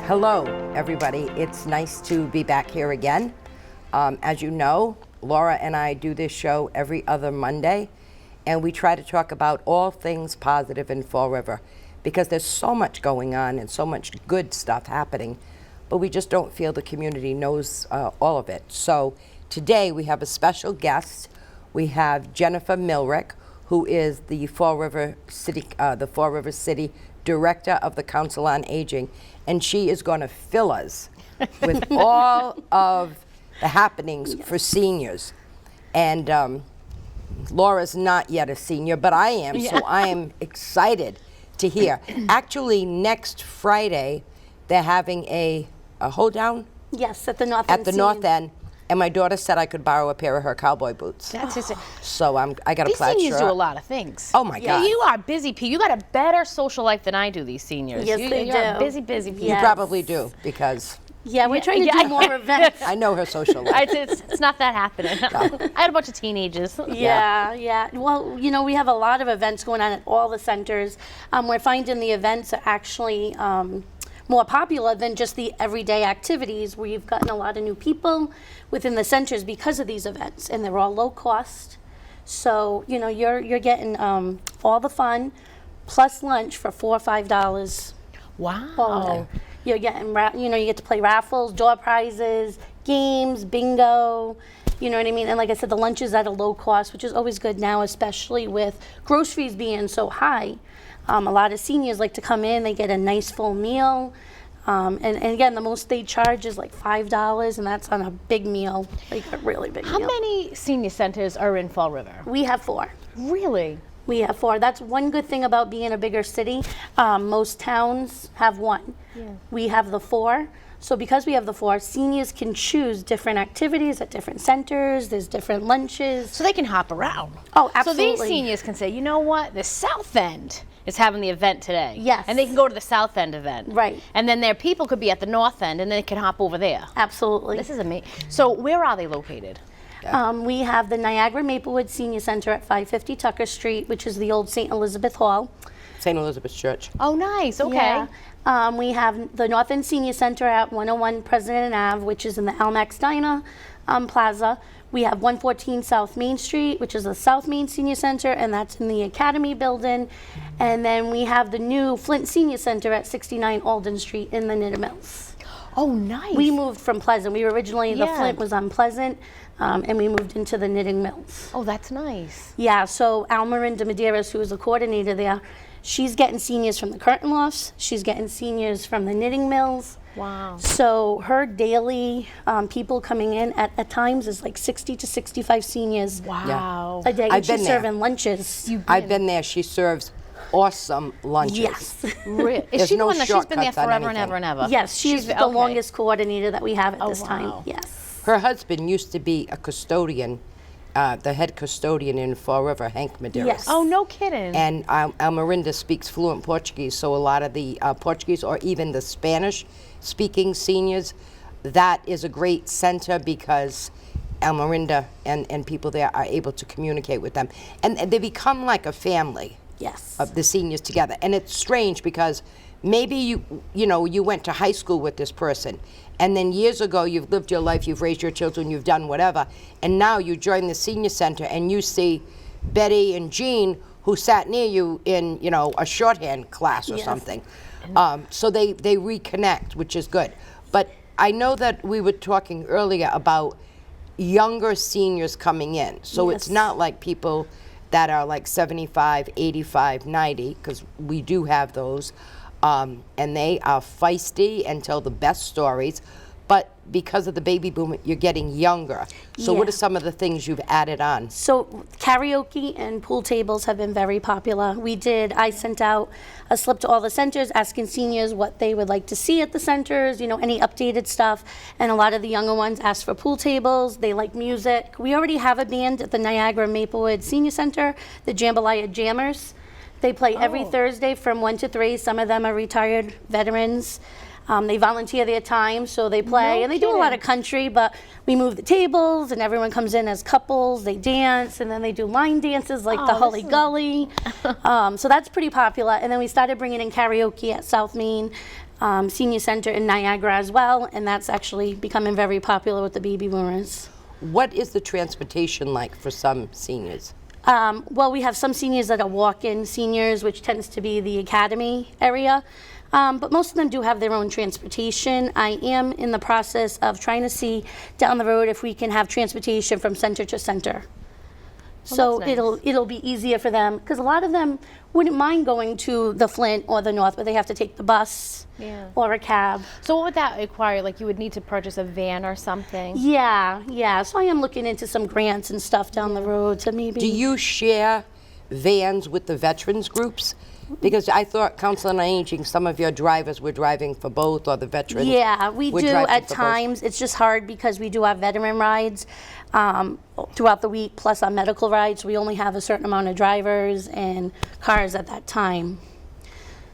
Hello, everybody. It's nice to be back here again. As you know, Laura and I do this show every other Monday, and we try to talk about all things positive in Fall River because there's so much going on and so much good stuff happening, but we just don't feel the community knows all of it. So today we have a special guest. We have Jennifer Milrick, who is the Fall River City Director of the Council on Aging, and she is going to fill us with all of the happenings for seniors. And Laura's not yet a senior, but I am, so I am excited to hear. Actually, next Friday, they're having a hold down. Yes, at the North End. At the North End. And my daughter said I could borrow a pair of her cowboy boots. That's just it. So I got a plaid shirt. These seniors do a lot of things. Oh my God. You are busy people. You got a better social life than I do, these seniors. Yes, they do. You're busy people. You probably do, because Yeah, we're trying to do more events. I know her social life. It's not that happening. I had a bunch of teenagers. Yeah. Well, you know, we have a lot of events going on at all the centers. We're finding the events are actually more popular than just the everyday activities. We've gotten a lot of new people within the centers because of these events, and they're all low cost. So, you know, you're getting all the fun plus lunch for $4 or $5. Wow. All day. You're getting, you get to play raffles, door prizes, games, bingo. You know what I mean? And like I said, the lunch is at a low cost, which is always good now, especially with groceries being so high. A lot of seniors like to come in, they get a nice full meal. And again, the most they charge is like $5, and that's on a big meal, like a really big meal. How many senior centers are in Fall River? We have 4. Really? We have 4. That's one good thing about being a bigger city. Most towns have 1. Yeah. We have the 4. So because we have the 4, seniors can choose different activities at different centers. There's different lunches. So they can hop around. Oh, absolutely. So these seniors can say, you know what, the South End is having the event today. Yes. And they can go to the South End event. Right. And then their people could be at the North End, and they can hop over there. Absolutely. This is amazing. So where are they located? We have the Niagara Maplewood Senior Center at 550 Tucker Street, which is the old St. Elizabeth Hall. St. Elizabeth's Church. Oh, nice. Okay. Yeah. We have the North End Senior Center at 101 President Ave, which is in the Almax Diner Plaza. We have 114 South Main Street, which is the South Main Senior Center, and that's in the Academy Building. And then we have the new Flint Senior Center at 69 Alden Street in the Knitted Mills. Oh, nice. We moved from Pleasant. We were originally, the Flint was on Pleasant, and we moved into the Knitting Mills. Oh, that's nice. Yeah, so Almarinda Medeiros, who is the coordinator there, she's getting seniors from the curtain lofts. She's getting seniors from the Knitting Mills. Wow. So her daily people coming in at times is like 60 to 65 seniors Wow. a day. I've And she's been there. serving lunches. I've been there. She serves awesome lunches. Yes. Is she the one that she's been there shortcuts on forever and anything. ever and ever? Yes, she's the okay. longest coordinator that we have at this wow. time. Yes. Her husband used to be a custodian, the head custodian in Fall River, Hank Medeiros. Yes. Oh, no kidding. And Almarinda speaks fluent Portuguese, so a lot of the Portuguese or even the Spanish-speaking seniors, that is a great center because Almarinda and people there are able to communicate with them. And they become like a family. Yes. Of the seniors together. And it's strange because maybe you went to high school with this person, and then years ago you've lived your life, you've raised your children, you've done whatever, and now you join the senior center and you see Betty and Jean who sat near you in a shorthand class or something. So they reconnect, which is good. But I know that we were talking earlier about younger seniors coming in. So it's not like people that are like 75, 85, 90, because we do have those, and they are feisty and tell the best stories, but because of the baby boom, you're getting younger. So what are some of the things you've added on? So karaoke and pool tables have been very popular. I sent out a slip to all the centers asking seniors what they would like to see at the centers, any updated stuff. And a lot of the younger ones asked for pool tables. They like music. We already have a band at the Niagara Maplewood Senior Center, the Jambalaya Jammers. They play every Thursday from 1 to 3. Some of them are retired veterans. They volunteer their time, so they play, and they do a lot of country, but we move the tables, and everyone comes in as couples, they dance, and then they do line dances like the Hully Gully. So that's pretty popular, and then we started bringing in karaoke at South Main. senior center in Niagara as well, and that's actually becoming very popular with the baby boomers. What is the transportation like for some seniors? Well, we have some seniors that are walk-in seniors, which tends to be the academy area. But most of them do have their own transportation. I am in the process of trying to see down the road if we can have transportation from center to center. So that's nice. it'll be easier for them, because a lot of them wouldn't mind going to the Flint or the North, but they have to take the bus or a cab. So what would that require? Like you would need to purchase a van or something? Yeah. So I am looking into some grants and stuff down the road to maybe. Do you share vans with the veterans groups? Because I thought Council on Aging, some of your drivers were driving for both, or the veterans. Yeah, we were do driving at for both. times. It's just hard because we do have veteran rides throughout the week, plus our medical rides. We only have a certain amount of drivers and cars at that time.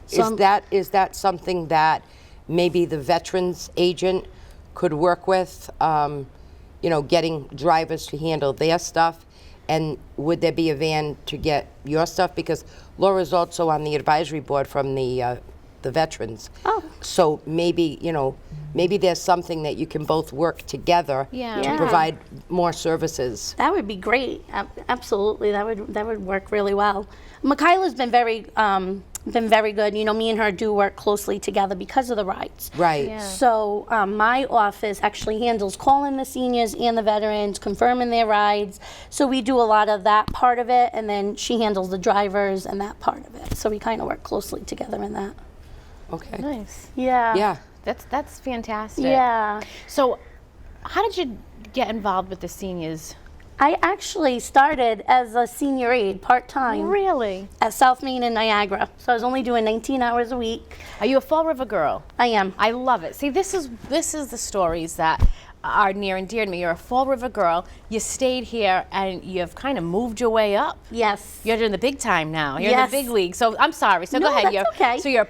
So Is that something that maybe the veterans agent could work with? Getting drivers to handle their stuff, and would there be a van to get your stuff? Because Laura's also on the advisory board from the veterans. Oh. So maybe there's something that you can both work together to Yeah. provide more services. That would be great. Absolutely, that would work really well. Michaela's been very good. Me and her do work closely together because of the rides. Right. Yeah. So my office actually handles calling the seniors and the veterans, confirming their rides. So we do a lot of that part of it, and then she handles the drivers and that part of it. So we kind of work closely together in that. Okay. Nice. Yeah. Yeah. That's fantastic. Yeah. So how did you get involved with the seniors? I actually started as a senior aide part-time Really? at South Main in Niagara. So I was only doing 19 hours a week. Are you a Fall River girl? I am. I love it. See, this is the stories that are near and dear to me. You're a Fall River girl. You stayed here and you've kind of moved your way up. Yes. You're in the big time now. You're Yes. in the big league. So I'm sorry. So No, go ahead. that's okay. So you're a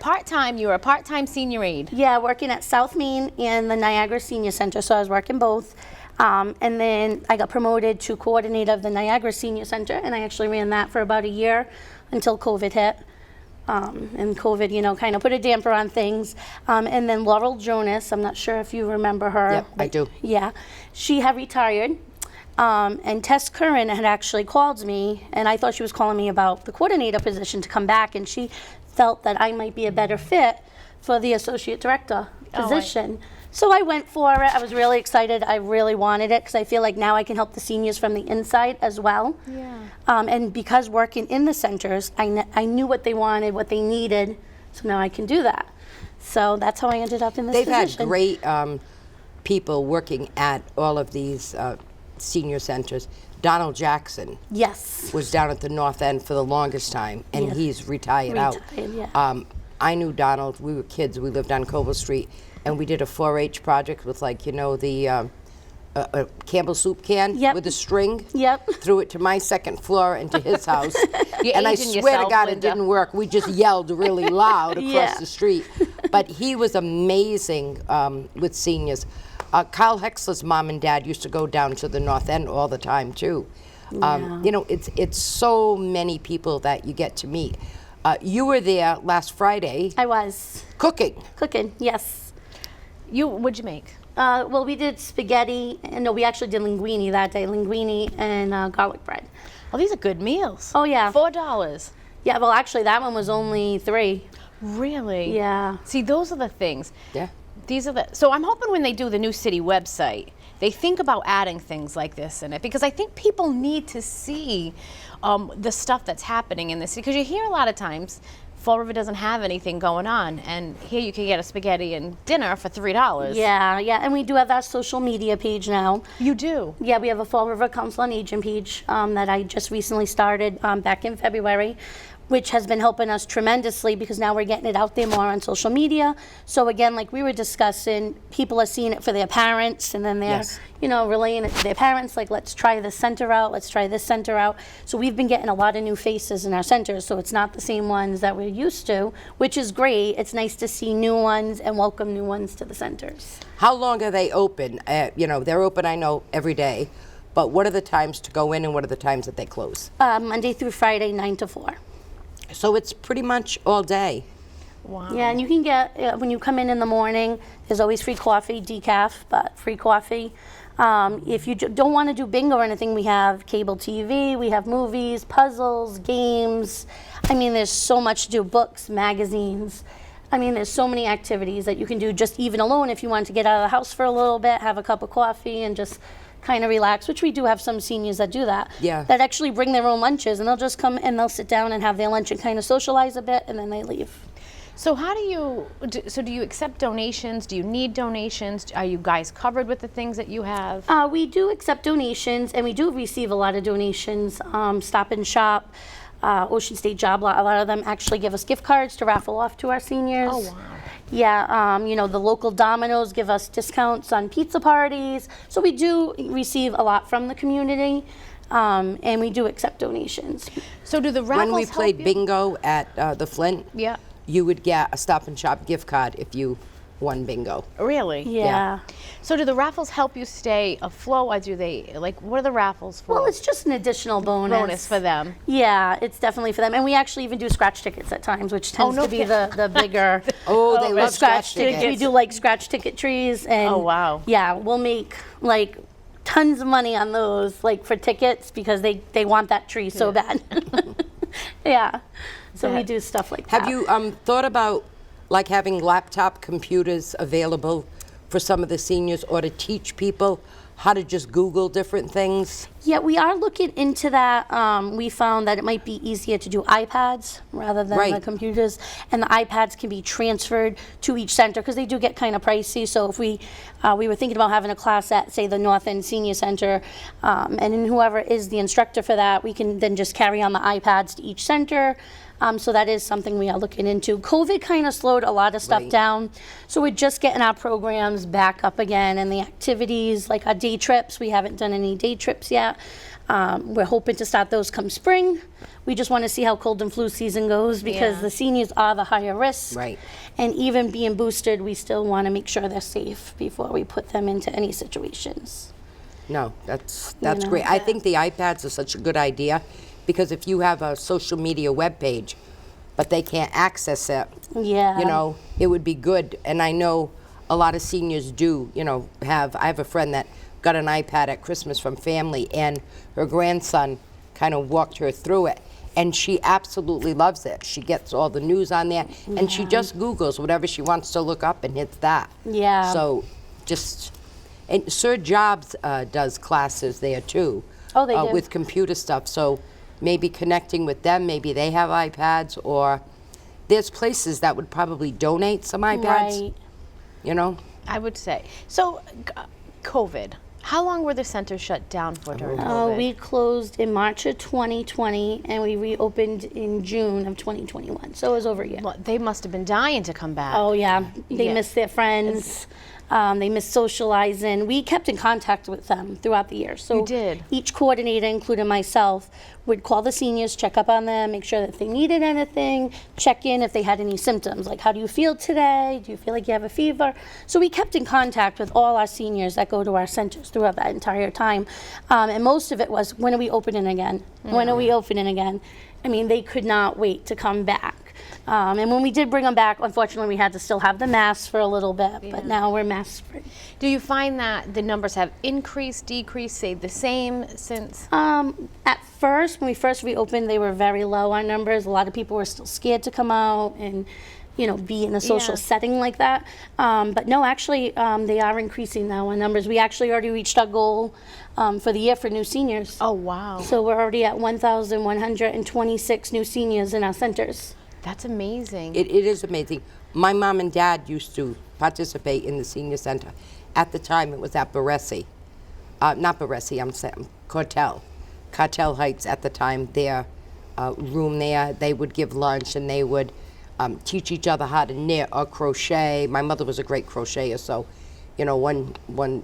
part-time senior aide. Yeah, working at South Main and the Niagara Senior Center. So I was working both. And then I got promoted to coordinator of the Niagara Senior Center, and I actually ran that for about a year until COVID hit. And COVID, kind of put a damper on things. And then Laurel Jonas, I'm not sure if you remember her. Yep, I do. Yeah, she had retired. And Tess Curran had actually called me, and I thought she was calling me about the coordinator position to come back, and she felt that I might be a better fit for the associate director position. So I went for it. I was really excited. I really wanted it because I feel like now I can help the seniors from the inside as well. Yeah. And because working in the centers, I knew what they wanted, what they needed, so now I can do that. So that's how I ended up in this They've position. had great people working at all of these senior centers. Donald Jackson Yes. was down at the North End for the longest time, and Yes. he's retired out. Yeah. I knew Donald. We were kids. We lived on Coble Street, and we did a 4-H project with, the Campbell soup can Yep. with the string. Yep. Threw it to my second floor and to his house. You're And I aging swear yourself, to God, Linda. it didn't work. We just yelled really loud across Yeah. the street. But he was amazing with seniors. Kyle Hexler's mom and dad used to go down to the North End all the time, too. It's so many people that you get to meet. You were there last Friday I was cooking. cooking, yes. What'd you make? Well, we did spaghetti, and no, we actually did linguine that day, linguine and garlic bread. Oh, these are good meals. Oh, yeah. $4. Yeah, well, actually, that one was only $3. Really? Yeah. See, those are the things. Yeah. So I'm hoping when they do the new city website, they think about adding things like this in it, because I think people need to see the stuff that's happening in the city. Because you hear a lot of times, Fall River doesn't have anything going on, and here you can get a spaghetti and dinner for $3. Yeah, and we do have that social media page now. You do? Yeah, we have a Fall River Council on Aging page that I just recently started back in February, which has been helping us tremendously because now we're getting it out there more on social media. So again, like we were discussing, people are seeing it for their parents, and then they're, Yes. relaying it to their parents, like, let's try this center out, let's try this center out. So we've been getting a lot of new faces in our centers, so it's not the same ones that we're used to, which is great. It's nice to see new ones and welcome new ones to the centers. How long are they open? They're open, I know, every day. But what are the times to go in and what are the times that they close? Monday through Friday, 9 to 4. So it's pretty much all day. Wow. Yeah, and you can get, when you come in the morning, there's always free coffee, decaf, but free coffee. If you don't want to do bingo or anything, we have cable TV, we have movies, puzzles, games. I mean, there's so much to do, books, magazines. I mean, there's so many activities that you can do just even alone if you want to get out of the house for a little bit, have a cup of coffee, and just kind of relax, which we do have some seniors that do that. Yeah. That actually bring their own lunches, and they'll just come and they'll sit down and have their lunch and kind of socialize a bit, and then they leave. So how do you, do you accept donations? Do you need donations? Are you guys covered with the things that you have? We do accept donations, and we do receive a lot of donations. Stop and Shop, Ocean State Job Lot, a lot of them actually give us gift cards to raffle off to our seniors. Oh, wow. Yeah, you know, the local Domino's give us discounts on pizza parties. So we do receive a lot from the community, and we do accept donations. So do the raffles When we help played you? bingo at the Flint, Yeah. you would get a Stop and Shop gift card if you won bingo. Really? Yeah. So do the raffles help you stay afloat? Or do they, like, what are the raffles for? Well, it's just an additional bonus. For them. Yeah, it's definitely for them. And we actually even do scratch tickets at times, which tends no to be the bigger Oh, they love scratch scratch tickets. tickets. We do like scratch ticket trees. And Oh, wow. Yeah, we'll make like tons of money on those, like for tickets, because they want that tree so bad. Yeah. So we do stuff like that. Have you thought about like having laptop computers available for some of the seniors, or to teach people how to just Google different things? Yeah, we are looking into that. We found that it might be easier to do iPads rather than the Right. computers, and the iPads can be transferred to each center because they do get kind of pricey. So if we were thinking about having a class at, say, the North End Senior Center, and then whoever is the instructor for that, we can then just carry on the iPads to each center. So that is something we are looking into. COVID kind of slowed a lot of stuff Right. down, so we're just getting our programs back up again, and the activities, like our day trips. We haven't done any day trips yet. We're hoping to start those come spring. We just want to see how cold and flu season goes, because Yeah. the seniors are the higher risk. Right. And even being boosted, we still want to make sure they're safe before we put them into any situations. No, that's know, great. I think the iPads are such a good idea, because if you have a social media webpage, but they can't access it, Yeah. you know, it would be good. And I know a lot of seniors do, you know, I have a friend that got an iPad at Christmas from family, and her grandson kind of walked her through it. And she absolutely loves it. She gets all the news on there, and she just Googles whatever she wants to look up and hits that. Yeah. So just, and Sir Jobs does classes there too. Oh, they do? With computer stuff. So maybe connecting with them, maybe they have iPads, or there's places that would probably donate some iPads. Right. You know? I would say. So, COVID. How long were the centers shut down for during COVID? We closed in March of 2020, and we reopened in June of 2021. So it was over a year. Well, they must have been dying to come back. Oh yeah, they Yeah. miss their friends. They miss socializing. We kept in contact with them throughout the year. So You did? Each coordinator, including myself, would call the seniors, check up on them, make sure that if they needed anything, check in if they had any symptoms, like how do you feel today? Do you feel like you have a fever? So we kept in contact with all our seniors that go to our centers throughout that entire time. And most of it was, when are we opening again? When are we opening again? I mean, they could not wait to come back. And when we did bring them back, unfortunately, we had to still have the masks for a little bit, but now we're mask-free. Do you find that the numbers have increased, decreased, stayed the same since? At first, when we first reopened, they were very low on numbers. A lot of people were still scared to come out and, you know, be in a social Yeah. setting like that. But no, actually, they are increasing now on numbers. We actually already reached our goal for the year for new seniors. Oh, wow. So we're already at 1,126 new seniors in our centers. That's amazing. It is amazing. My mom and dad used to participate in the senior center. At the time, it was at Baresi. Not Baresi, I'm saying Cartel. Cartel Heights at the time, their room there, they would give lunch, and they would teach each other how to knit or crochet. My mother was a great crocheter, so, you know, one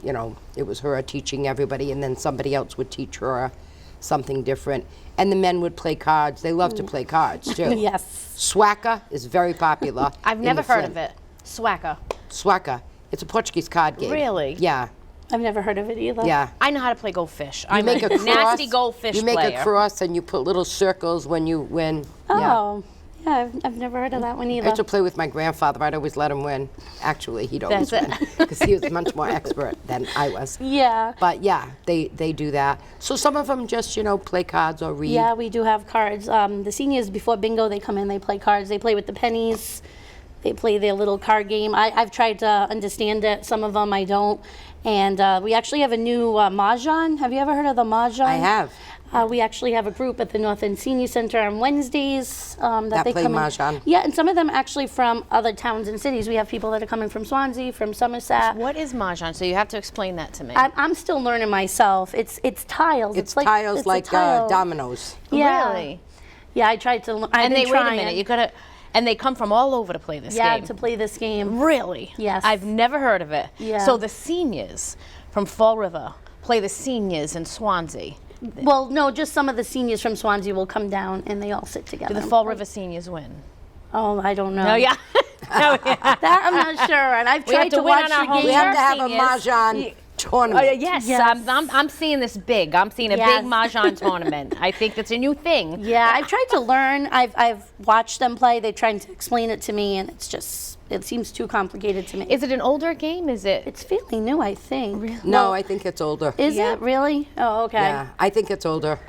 you know, it was her teaching everybody, and then somebody else would teach her something different. And the men would play cards. They love to play cards, too. Yes. Swacka is very popular. I've in never the heard Flint. of it. Swacka. Swacka. It's a Portuguese card game. Really? Yeah. I've never heard of it either. Yeah. I know how to play Go Fish. You I'm make a cross. nasty goldfish You make player. a cross and you put little circles when you win. Oh, Yeah, I've never heard of that one I either. used to play with my grandfather. I'd always let him win. Actually, he'd always That's win because he was much more expert than I was. Yeah. But yeah, they do that. So some of them just, play cards or read. Yeah, we do have cards. The seniors, before bingo, they come in, they play cards. They play with the pennies. They play their little card game. I've tried to understand it. Some of them I don't. And we actually have a new Mahjong. Have you ever heard of the Mahjong? I have. We actually have a group at the North End Senior Center on Wednesdays that they play come in. Mahjong? Yeah, and some of them actually from other towns and cities. We have people that are coming from Swansea, from Somerset. What is Mahjong? So you have to explain that to me. I'm still learning myself. It's tiles. It's like tiles it's a like tile. dominoes. Yeah. Really? Yeah, I tried to. And wait a minute, you gotta, and they come from all over to play this Yeah, game. to play this game. Really? Yes. I've never heard of it. Yeah. So the seniors from Fall River play the seniors in Swansea. Well, no, just some of the seniors from Swansea will come down and they all sit together. Do the and Fall play. River seniors win? Oh, I don't know. Oh yeah. Oh yeah. That I'm not sure. And I've We have tried to to win watch on our the home game. We have to have Seniors. a Mahjong tournament. Yes, Yes. I'm seeing this big. I'm seeing a Yes. big Mahjong tournament. I think it's a new thing. Yeah, I've tried to learn. I've watched them play. They're trying to explain it to me, and it seems too complicated to me. Is it an older game? Is it? It's fairly new, I think. Really? No, I think it's older. Is Yeah. it really? Oh, okay. Yeah, I think it's older.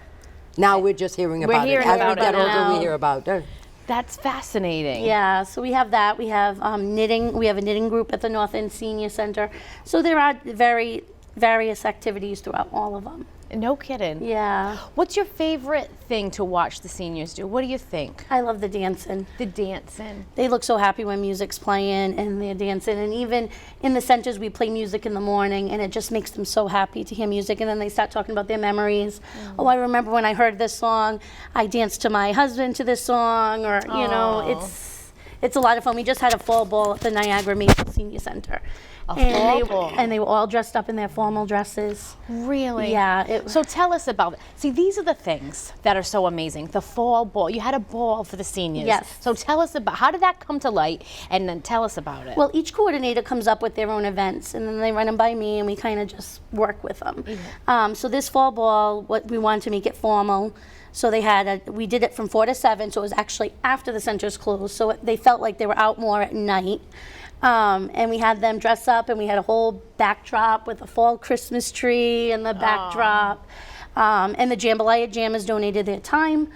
Now we're just hearing about hearing it. As about we get it older, now. we hear about it. That's fascinating. Yeah, so we have that. We have knitting. We have a knitting group at the North End Senior Center. So there are various activities throughout all of them. No kidding. Yeah. What's your favorite thing to watch the seniors do? What do you think? I love the dancing. The dancing. They look so happy when music's playing and they're dancing. And even in the centers, we play music in the morning, and it just makes them so happy to hear music. And then they start talking about their memories. Oh, I remember when I heard this song, I danced to my husband to this song, or it's a lot of fun. We just had a fall ball at the Niagara Senior Center. fall ball. And they were all dressed up in their formal dresses. Really? Yeah. So tell us about it. See, these are the things that are so amazing. The fall ball. You had a ball for the seniors. Yes. So tell us about, how did that come to light? And then tell us about it. Well, each coordinator comes up with their own events, and then they run them by me, and we kind of just work with them. So this fall ball, what we wanted to make it formal. So we did it from 4 to 7, so it was actually after the centers closed, so they felt like they were out more at night. And we had them dress up, and we had a whole backdrop with a fall Christmas tree in the backdrop. And the Jambalaya Jam has donated their time.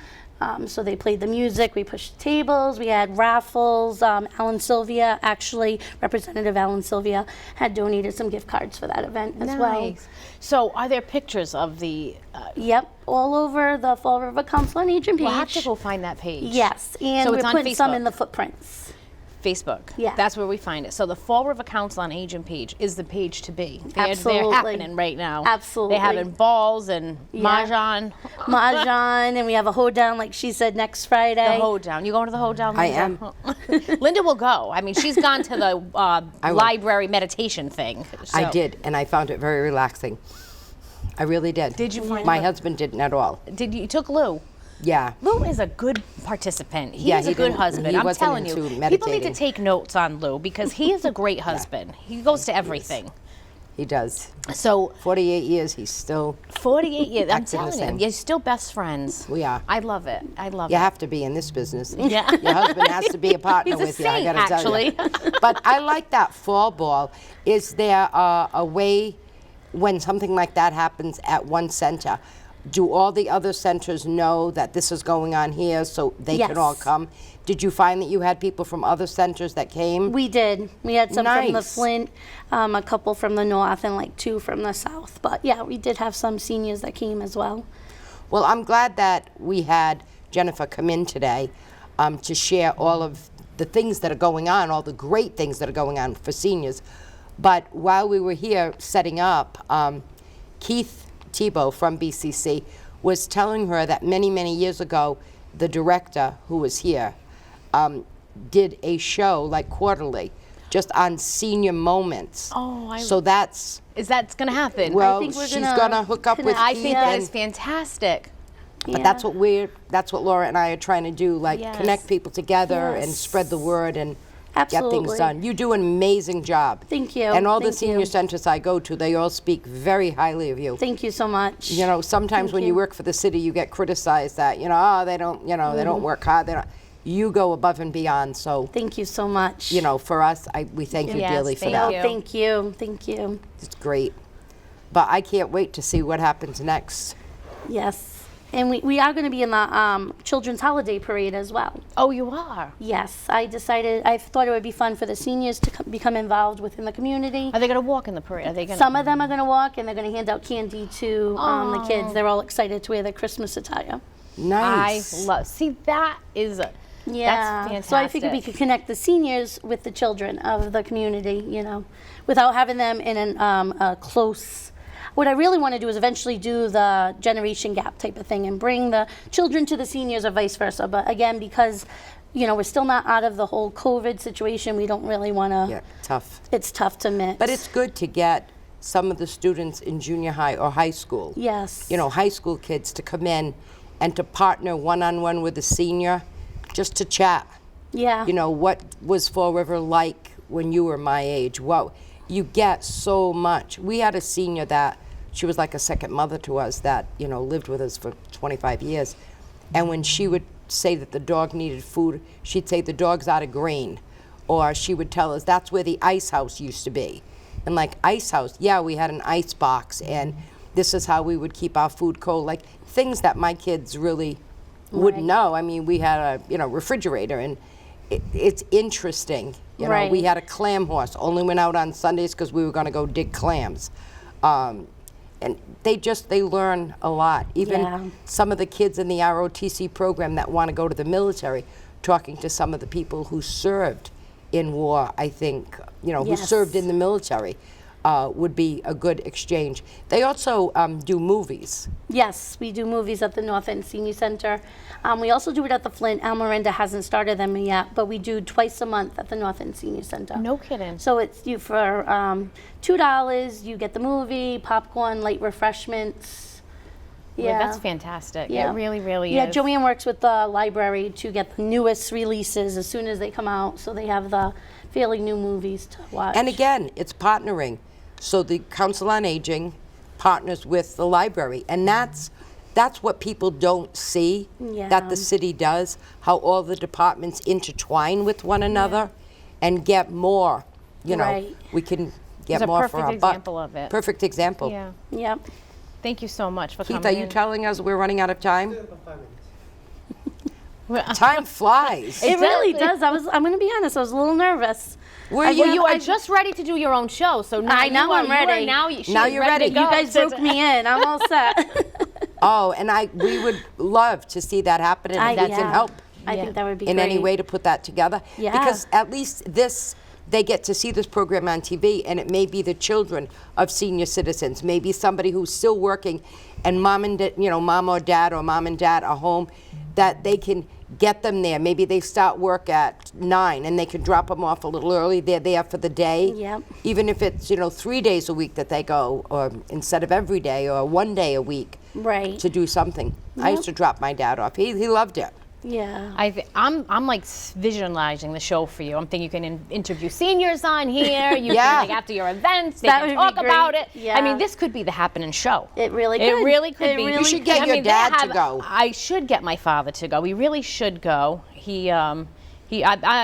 So they played the music, we pushed the tables, we had raffles. Alan Sylvia, actually, Representative Alan Sylvia, had donated some gift cards for that event as well. Nice. So are there pictures of the, Yep, all over the Fall River Council on Aging page. we'll have to go find that page. Yes, and So we're it's on putting some Facebook. in the footprints. Facebook. Yeah. That's where we find it. So the Fall River Council on Aging page is the page to be. They're Absolutely. happening right now. Absolutely. They're having balls and Yeah. Mahjong. Mahjong, and we have a hoedown, like she said, next Friday. The hoedown. You going to the hoedown? I Linda? Linda will go. I mean, she's gone to the will. library meditation thing. I So- did, and I found it very relaxing. I really did. Did you find My it? husband didn't at all. You took Lou? Yeah. Lou is a good participant. He's Yeah, a he good didn't- husband. he I'm wasn't telling you. into People need to meditating. take notes on Lou because he is a great husband. He goes to everything. He does. So 48 years, he's still, 48 years. I'm Acting the telling you, same. you're still best friends. we are. I love it. I love You it. have to be in this business. Yeah. Your husband has to be a partner He's a with you, I saint, gotta tell you. actually. But I like that fall ball. Is there a way when something like that happens at one center, do all the other centers know that this is going on here so they can all Yes. come? Did you find that you had people from other centers that came? We did. We had some from the Nice. Flint, a couple from the north, and like 2 from the south. But yeah, we did have some seniors that came as well. Well, I'm glad that we had Jennifer come in today to share all of the things that are going on, all the great things that are going on for seniors. But while we were here setting up, Keith Tebow from BCC was telling her that many, many years ago, the director who was here did a show like quarterly, just on senior moments. Oh, so that's, Is that going to happen? well, think we're she's gonna gonna hook up with connect. I Keith think that and- is fantastic. But that's what Laura and I are trying to do, like Yes. connect people together and Yes. spread the word and get things Absolutely. done. You do an amazing job. Thank you. And all the Thank senior you. centers I go to, they all speak very highly of you. Thank you so much. You know, sometimes Thank when you you. work for the city, you get criticized that, oh, they don't, they don't work hard. They don't. you go above and beyond. So, Thank you so much. you know, for us, we thank you Yes, dearly for thank that. you. Oh, thank you. Thank you. It's great. But I can't wait to see what happens next. Yes. And we are going to be in the Children's Holiday Parade as well. Oh, you are? Yes, I thought it would be fun for the seniors to become involved within the community. Are they going to walk in the parade? Are they going Some of them are going to walk, and they're going to hand out candy to the kids. They're all excited to wear their Christmas attire. Nice. I love. See, that is. Yeah. That's fantastic. So I figured we could connect the seniors with the children of the community, you know, without having them in a close. What I really want to do is eventually do the generation gap type of thing and bring the children to the seniors or vice versa. But again, because, you know, we're still not out of the whole COVID situation, we don't really want to. Yeah, tough. It's tough to mix. But it's good to get some of the students in junior high or high school, Yes. you know, high school kids to come in and to partner one-on-one with a senior just to chat. Yeah. You know, what was Fall River like when you were my age? Well, you get so much. We had a senior that, she was like a second mother to us that, you know, lived with us for 25 years. And when she would say that the dog needed food, she'd say the dog's out of grain. Or she would tell us that's where the ice house used to be. And like, ice house, yeah, we had an ice box and this is how we would keep our food cold. Like things that my kids really wouldn't know. I mean, we had a, you know, refrigerator and it's interesting. You know, we had a clam horse, only went out on Sundays because we were going to go dig clams. And they learn a lot. Even some of the kids in the ROTC program that want to go to the military, talking to some of the people who served in war, I think, you know, who served in the military, would be a good exchange. They also do movies. Yes, we do movies at the North End Senior Center. We also do it at the Flint. Almarinda hasn't started them yet, but we do twice a month at the North End Senior Center. No kidding. So it's you for $2. You get the movie, popcorn, light refreshments. Yeah, that's fantastic. Yeah. It really, really Yeah, is. Joanne works with the library to get the newest releases as soon as they come out, so they have the fairly new movies to watch. And again, it's partnering. So the Council on Aging partners with the library, and that's what people don't see that the city does, how all the departments intertwine with one another and get more, you know, we can get It's a more for our perfect buck. example of it. Perfect example. Yeah. Yep. Thank you so much for Keith, are coming you in. telling us we're running out of time? Time flies. It really does. I'm going to be honest, I was a little nervous. Were Well, you are just ready to do your own show, so now I know I'm ready. Now you're ready. You guys broke me in. I'm all set. Oh, and we would love to see that happen, and if that can help I think that would be in great. any way to put that together. Yeah. Because at least they get to see this program on TV, and it may be the children of senior citizens, maybe somebody who's still working, and mom and dad are home, that they can get them there. Maybe they start work at 9 and they can drop them off a little early. They're there for the day. Yep. Even if it's 3 days a week that they go, or instead of every day, or 1 day a week. Right. To do something. I used to drop my dad off. He loved it. Yeah. I'm like visualizing the show for you. I'm thinking you can interview seniors on here. You Yeah. can, like, after your events, they That can would be talk about great. it. Yeah. I mean, this could be the happening show. It really It could. really could It be. really You should get I your mean, they dad to have- go. I should get my father to go. We really should go. I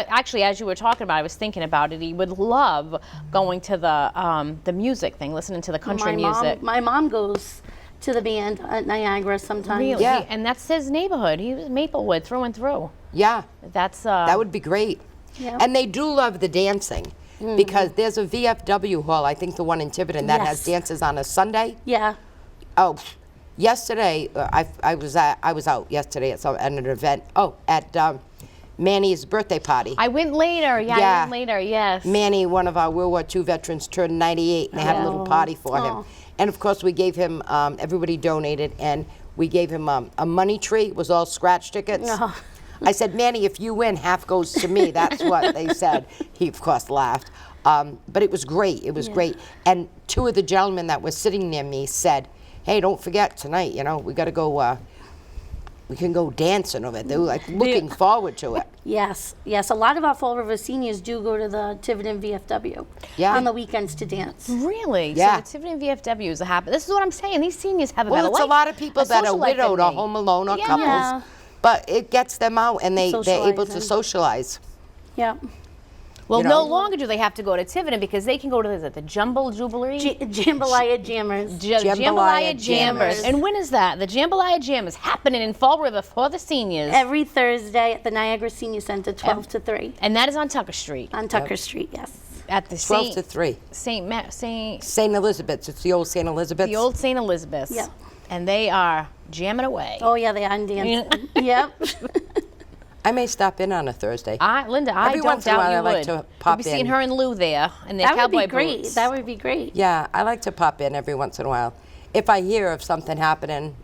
actually, as you were talking about, I was thinking about it. He would love going to the music thing, listening to the country music. My mom goes to the band at Niagara sometimes. Really? Yeah. And that's his neighborhood. He was Maplewood through and through. Yeah. That's That would be great. Yeah. And they do love the dancing. Because there's a VFW hall, I think the one in Tiverton, that has Yes. dances on a Sunday. Yeah. Oh, yesterday, I was out yesterday at an event. Oh, at Manny's birthday party. I went later. Yeah, I Yeah. went later. Yes. Manny, one of our World War II veterans, turned 98, and they had a little party for him. Oh. And of course, we gave him, everybody donated, and we gave him a money tree. It was all scratch tickets. Oh. I said, Manny, if you win, half goes to me. That's what they said. He, of course, laughed. But it was great. It was great. And two of the gentlemen that were sitting near me said, hey, don't forget tonight, we got to go, we can go dancing over it. They were like looking forward to it. Yes. Yes. A lot of our Fall River seniors do go to the Tiverton VFW on the weekends to dance. Really? Yeah. So the Tiverton VFW is a habit. This is what I'm saying. These seniors have a better Well, it's life. a lot of people that are social life than widowed or me. home alone or Yeah. couples. Yeah. But it gets them out, and they're able to Socializing. socialize. Yep. Well, You no know? longer do they have to go to Tiverton because they can go to the Jubilee. Jambalaya Jammers. Jambalaya Jammers. Jammers. And when is that? The Jambalaya Jam is happening in Fall River for the seniors. Every Thursday at the Niagara Senior Center, 12 to 3. And that is on Tucker Street. On Tucker Street, yes. At the 12 to 3. St. St. Elizabeth's. It's the old St. Elizabeth's. The old St. Elizabeth's. Yep. And they are jamming away. Oh, yeah, they are dancing. Yep. I may stop in on a Thursday. Linda, I Every don't once in a doubt while you I like would. to pop You'll be seeing in. her and Lou there in their That would cowboy be great. boots. That would be great. Yeah, I like to pop in every once in a while. If I hear of something happening,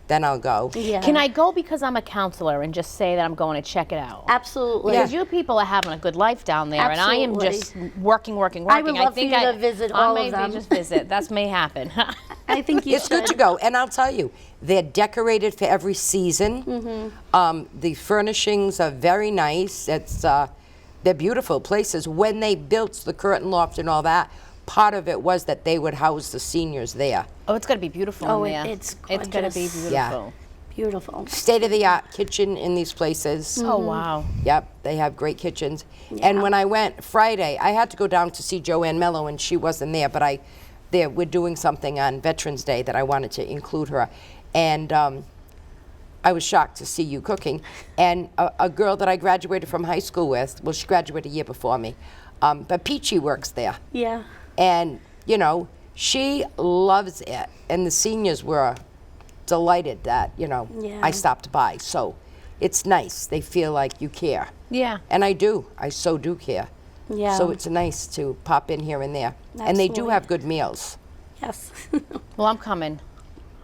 then I'll go. Yeah. Can I go because I'm a counselor and just say that I'm going to check it out? Absolutely. Because you people are having a good life down there, and I am Absolutely. just working. I would love for you to visit all of them. I may just visit. That may happen. I think you It's good to go, and I'll tell you, they're decorated for every season. The furnishings are very nice. They're beautiful places. When they built the curtain loft and all that, part of it was that they would house the seniors there. Oh, it's going to be beautiful Oh, in there. it's going to be gorgeous. beautiful. Yeah. Beautiful. State-of-the-art kitchen in these places. Oh, wow. Yep, they have great kitchens. And when I went Friday, I had to go down to see Joanne Mello, and she wasn't there, but we're doing something on Veterans Day that I wanted to include her. And I was shocked to see you cooking. And a girl that I graduated from high school with, well, she graduated a year before me, but Peachy works there. Yeah. And, she loves it. And the seniors were delighted that, Yeah. I stopped by. So it's nice. They feel like you care. Yeah. And I do. I so do care. Yeah. So it's nice to pop in here and there. And they do Absolutely. have good meals. Yes. Well, I'm coming.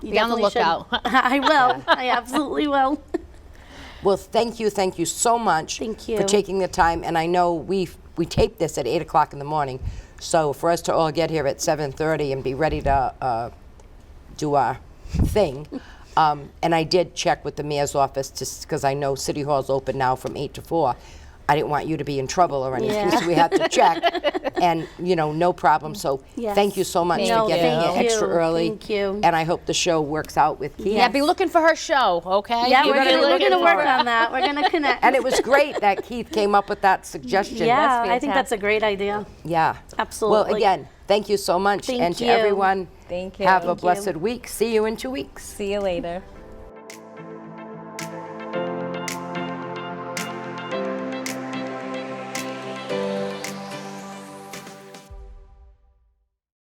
You Be on the definitely should. lookout. I will. I absolutely will. Well, thank you so much Thank you. for taking the time. And I know we tape this at 8 o'clock in the morning. So for us to all get here at 7:30 and be ready to do our thing. And I did check with the mayor's office just because I know City Hall's open now from 8 to 4. I didn't want you to be in trouble or anything, Yeah. so we had to check. And, no problem. So Yes. thank you so much No, for getting thank here extra you. early. Thank you. And I hope the show works out with Keith. Yeah, be looking for her show, okay? Yeah, You're we're gonna be gonna looking work for it. on that. We're gonna connect. And it was great that Keith came up with that suggestion. Yeah, That's I think that's a great idea. Yeah. Absolutely. Well, again, thank you so much. Thank and to you. everyone, Thank you. have a Thank you. blessed week. See you in 2 weeks. See you later.